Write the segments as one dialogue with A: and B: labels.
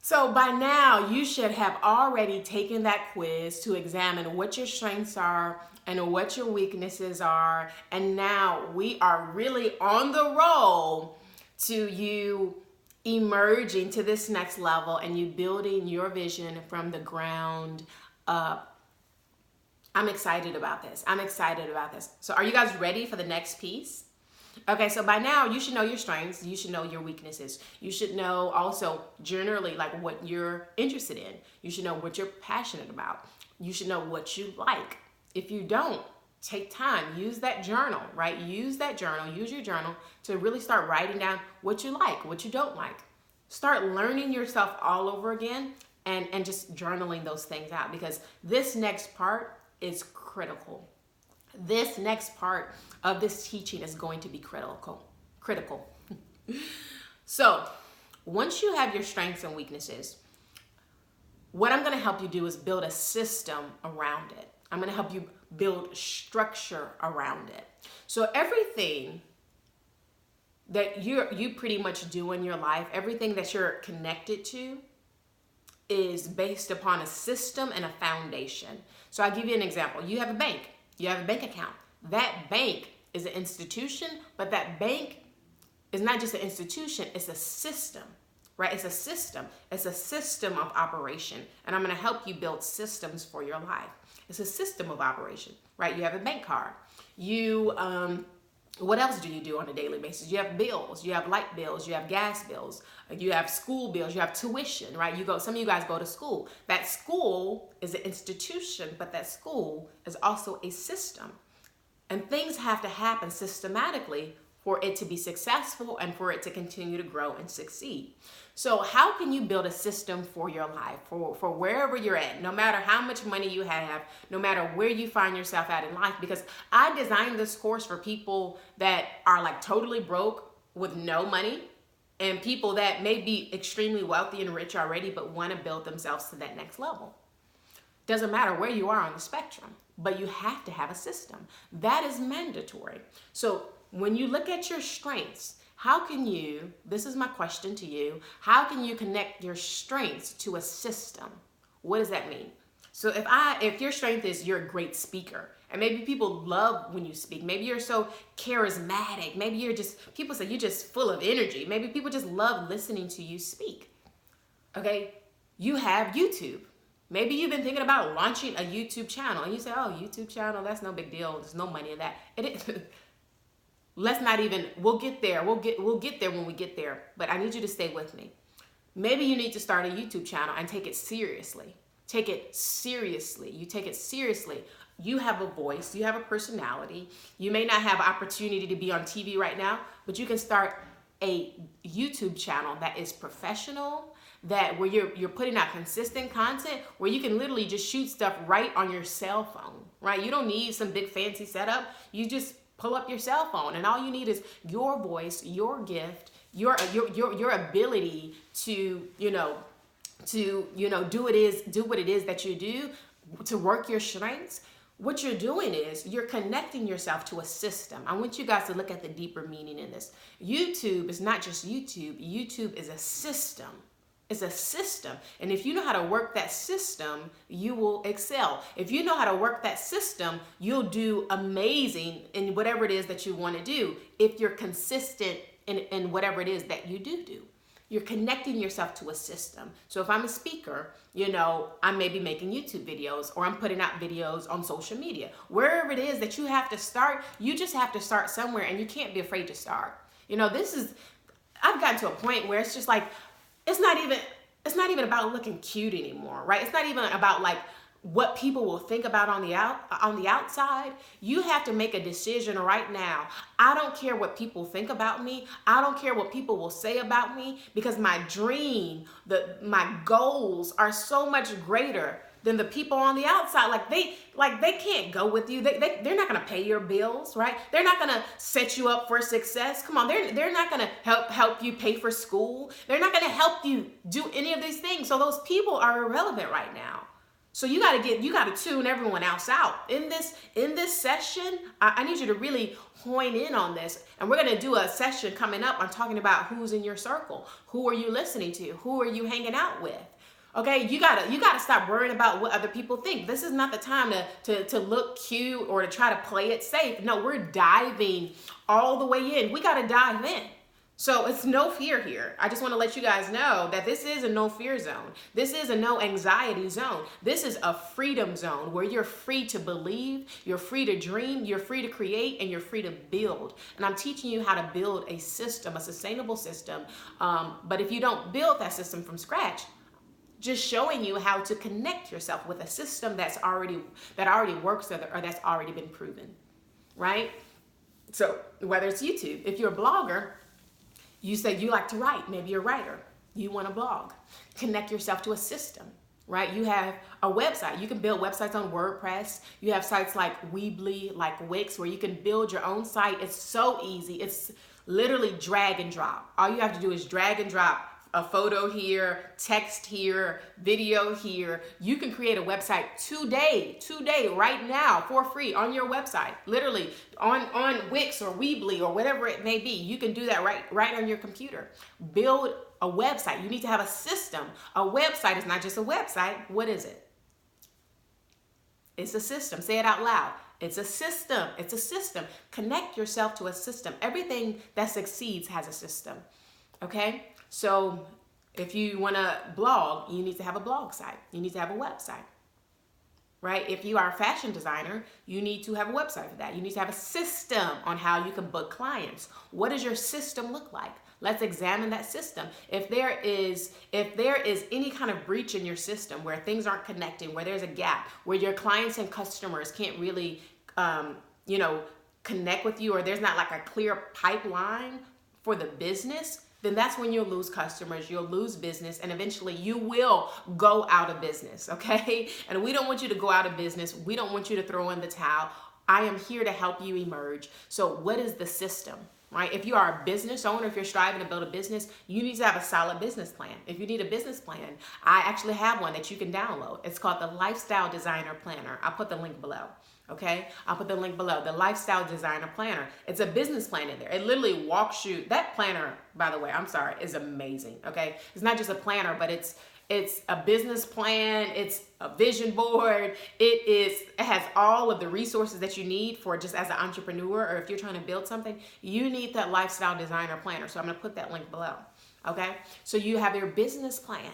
A: So by now, you should have already taken that quiz to examine what your strengths are and what your weaknesses are. And now we are really on the roll to you emerging to this next level and you building your vision from the ground up. I'm excited about this. I'm excited about this. So are you guys ready for the next piece? Okay, so by now you should know your strengths, you should know your weaknesses. You should know also generally like what you're interested in. You should know what you're passionate about. You should know what you like. If you don't, take time, use that journal, right? Use that journal, use your journal to really start writing down what you like, what you don't like. Start learning yourself all over again and just journaling those things out because this next part is critical. This next part of this teaching is going to be critical. So once you have your strengths and weaknesses, what I'm going to help you do is build a system around it. I'm going to help you build structure around it. So everything that you pretty much do in your life, everything that you're connected to is based upon a system and a foundation. So I'll give you an example. You have a bank. You have a bank account. That bank is an institution, but that bank is not just an institution, it's a system, right? It's a system. It's a system of operation. And I'm going to help you build systems for your life. It's a system of operation, right? You have a bank card. What else do you do on a daily basis? You have bills, you have light bills, you have gas bills, you have school bills, you have tuition, right? Some of you guys go to school. That school is an institution, but that school is also a system. And things have to happen systematically for it to be successful and for it to continue to grow and succeed. So how can you build a system for your life, for wherever you're at, no matter how much money you have, no matter where you find yourself at in life? Because I designed this course for people that are like totally broke with no money and people that may be extremely wealthy and rich already but want to build themselves to that next level. Doesn't matter where you are on the spectrum, but you have to have a system. That is mandatory. So when you look at your strengths, how can you, this is my question to you, how can you connect your strengths to a system? What does that mean? So if your strength is you're a great speaker, and maybe people love when you speak, maybe you're so charismatic, maybe people say you're just full of energy, maybe people just love listening to you speak. Okay, you have YouTube. Maybe you've been thinking about launching a YouTube channel, and you say, oh, YouTube channel, that's no big deal, there's no money in that. It is. Let's not even, we'll get there. We'll get there when we get there. But I need you to stay with me. Maybe you need to start a YouTube channel and take it seriously. Take it seriously. You take it seriously. You have a voice. You have a personality. You may not have opportunity to be on TV right now, but you can start a YouTube channel that is professional, where you're putting out consistent content, where you can literally just shoot stuff right on your cell phone, right? You don't need some big fancy setup. You just pull up your cell phone, and all you need is your voice, your gift, your ability to do what it is that you do, to work your strengths. What you're doing is you're connecting yourself to a system. I want you guys to look at the deeper meaning in this. YouTube is not just YouTube. YouTube is a system. It's a system. And if you know how to work that system, you will excel. If you know how to work that system, you'll do amazing in whatever it is that you want to do. If you're consistent in whatever it is that you do. You're connecting yourself to a system. So if I'm a speaker, I may be making YouTube videos, or I'm putting out videos on social media. Wherever it is that you have to start, you just have to start somewhere, and you can't be afraid to start. I've gotten to a point where it's just like, it's not even about looking cute anymore, right? It's not even about like what people will think about on the outside. You have to make a decision right now. I don't care what people think about me. I don't care what people will say about me, because my dream, my goals are so much greater than the people on the outside. They can't go with you. They're not gonna pay your bills, right? They're not gonna set you up for success. Come on, they're not gonna help you pay for school. They're not gonna help you do any of these things. So those people are irrelevant right now. So you got to tune everyone else out. In this session, I need you to really hone in on this. And we're going to do a session coming up on talking about who's in your circle. Who are you listening to? Who are you hanging out with? Okay, you gotta stop worrying about what other people think. This is not the time to look cute or to try to play it safe. No, we're diving all the way in. We gotta dive in. So it's no fear here. I just want to let you guys know that this is a no fear zone. This is a no anxiety zone. This is a freedom zone where you're free to believe, you're free to dream, you're free to create, and you're free to build. And I'm teaching you how to build a system, a sustainable system. But if you don't build that system from scratch, just showing you how to connect yourself with a system that already works or that's already been proven, right? So whether it's YouTube, if you're a blogger, you said you like to write. Maybe you're a writer. You want to blog. Connect yourself to a system, right? You have a website. You can build websites on WordPress. You have sites like Weebly, like Wix, where you can build your own site. It's so easy. It's literally drag and drop. All you have to do is drag and drop a photo here, text here, video here. You can create a website today, right now, for free on your website. Literally on Wix or Weebly or whatever it may be. You can do that right on your computer. Build a website. You need to have a system. A website is not just a website. What is it? It's a system. Say it out loud. It's a system. It's a system. Connect yourself to a system. Everything that succeeds has a system. Okay? So if you want to blog, you need to have a blog site. You need to have a website, right? If you are a fashion designer, you need to have a website for that. You need to have a system on how you can book clients. What does your system look like? Let's examine that system. If there is any kind of breach in your system where things aren't connecting, where there's a gap, where your clients and customers can't really, connect with you, or there's not like a clear pipeline for the business, then that's when you'll lose customers, you'll lose business, and eventually you will go out of business, okay? And we don't want you to go out of business. We don't want you to throw in the towel. I am here to help you emerge. So what is the system, right? If you are a business owner, if you're striving to build a business, you need to have a solid business plan. If you need a business plan, I actually have one that you can download. It's called the Lifestyle Designer Planner. I'll put the link below. Okay, I'll put the link below, the Lifestyle Designer Planner. It's a business plan in there. It literally walks you, that planner, by the way, I'm sorry, is amazing, okay? It's not just a planner, but it's a business plan, it's a vision board, it has all of the resources that you need for just as an entrepreneur, or if you're trying to build something, you need that Lifestyle Designer Planner. So I'm gonna put that link below, okay? So you have your business plan.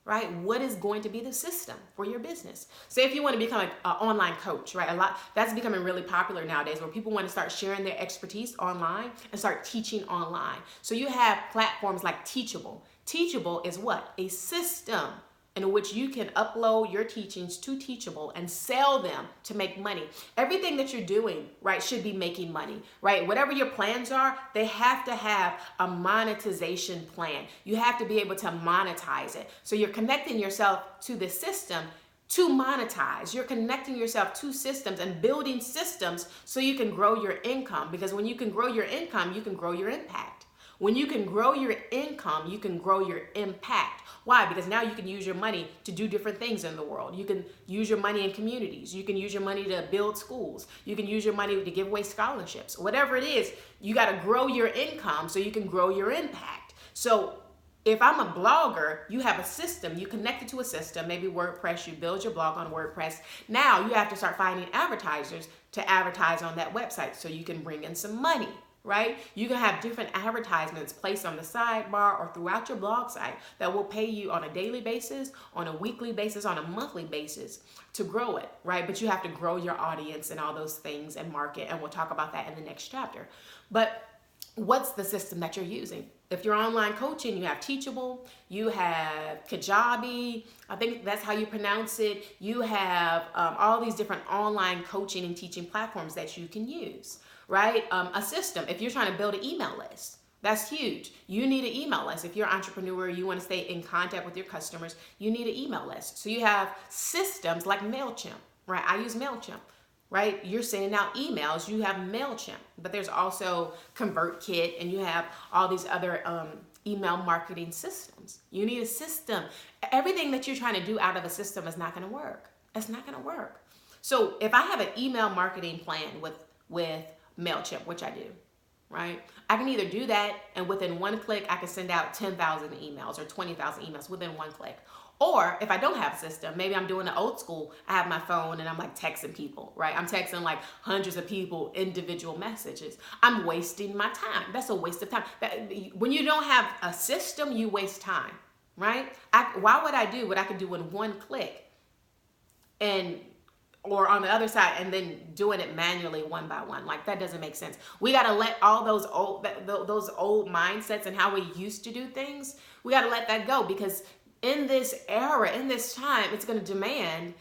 A: Right? What is going to be the system for your business? Say if you want to become an online coach, right? That's becoming really popular nowadays, where people want to start sharing their expertise online and start teaching online. So you have platforms like Teachable. Teachable is what? A system in which you can upload your teachings to Teachable and sell them to make money. Everything that you're doing, right, should be making money, right? Whatever your plans are, they have to have a monetization plan. You have to be able to monetize it. So you're connecting yourself to the system to monetize. You're connecting yourself to systems and building systems so you can grow your income, because when you can grow your income, you can grow your impact. When you can grow your income, you can grow your impact. Why? Because now you can use your money to do different things in the world. You can use your money in communities. You can use your money to build schools. You can use your money to give away scholarships. Whatever it is, you got to grow your income so you can grow your impact. So if I'm a blogger, you have a system, you connect it to a system, maybe WordPress, you build your blog on WordPress. Now you have to start finding advertisers to advertise on that website so you can bring in some money. Right? You can have different advertisements placed on the sidebar or throughout your blog site that will pay you on a daily basis, on a weekly basis, on a monthly basis to grow it, right? But you have to grow your audience and all those things and market, and we'll talk about that in the next chapter. But what's the system that you're using? If you're online coaching, you have Teachable, you have Kajabi, I think that's how you pronounce it. You have all these different online coaching and teaching platforms that you can use. Right? A system. If you're trying to build an email list, that's huge. You need an email list. If you're an entrepreneur, you want to stay in contact with your customers, you need an email list. So you have systems like MailChimp, right? I use MailChimp, right? You're sending out emails, you have MailChimp, but there's also ConvertKit, and you have all these other email marketing systems. You need a system. Everything that you're trying to do out of a system is not going to work. It's not going to work. So if I have an email marketing plan with MailChimp, which I do, right? I can either do that and within one click, I can send out 10,000 emails or 20,000 emails within one click. Or if I don't have a system, maybe I'm doing the old school, I have my phone and I'm like texting people, right? I'm texting like hundreds of people individual messages. I'm wasting my time. That's a waste of time. When you don't have a system, you waste time, right? Why would I do what I can do in one click or on the other side and then doing it manually one by one? Like, that doesn't make sense. We got to let all those old mindsets and how we used to do things, we got to let that go, because in this era, in this time, it's going to demand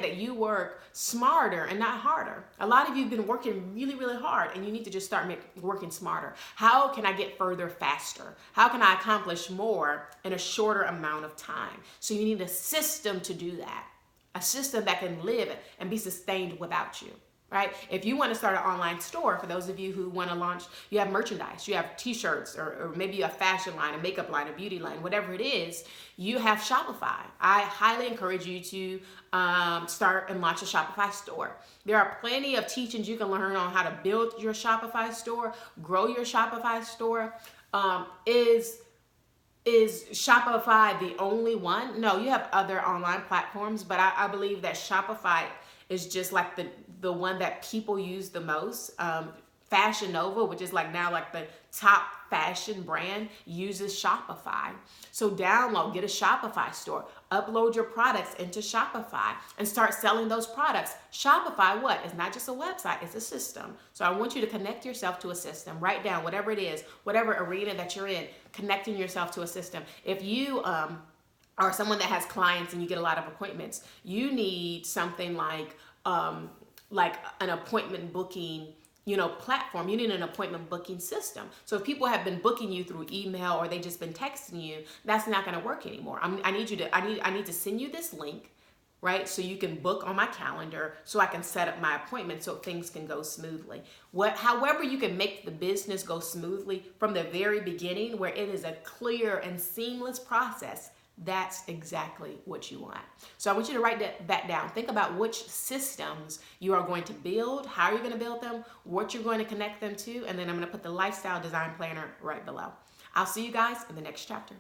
A: that you work smarter and not harder. A lot of you have been working really, really hard, and you need to just start working smarter. How can I get further faster? How can I accomplish more in a shorter amount of time? So you need a system to do that, a system that can live and be sustained without you. Right? If you want to start an online store, for those of you who want to launch, you have merchandise, you have t-shirts, or maybe a fashion line, a makeup line, a beauty line, whatever it is, you have Shopify. I highly encourage you to start and launch a Shopify store. There are plenty of teachings you can learn on how to build your Shopify store, grow your Shopify store. Is Shopify the only one? No, you have other online platforms, but I believe that Shopify is just like the one that people use the most. Fashion Nova, which is like now like the top fashion brand, uses Shopify. So download, get a Shopify store, upload your products into Shopify and start selling those products. Shopify, what? It's not just a website, it's a system. So I want you to connect yourself to a system. Write down whatever it is, whatever arena that you're in, connecting yourself to a system. If you are someone that has clients and you get a lot of appointments, you need something like an appointment booking, platform. You need an appointment booking system. So if people have been booking you through email or they just been texting you, that's not going to work anymore. I need to send you this link, right? So you can book on my calendar so I can set up my appointment so things can go smoothly. However you can make the business go smoothly from the very beginning, where it is a clear and seamless process, that's exactly what you want. So I want you to write that down. Think about which systems you are going to build, how you're going to build them, what you're going to connect them to, and then I'm going to put the lifestyle design planner right below. I'll see you guys in the next chapter.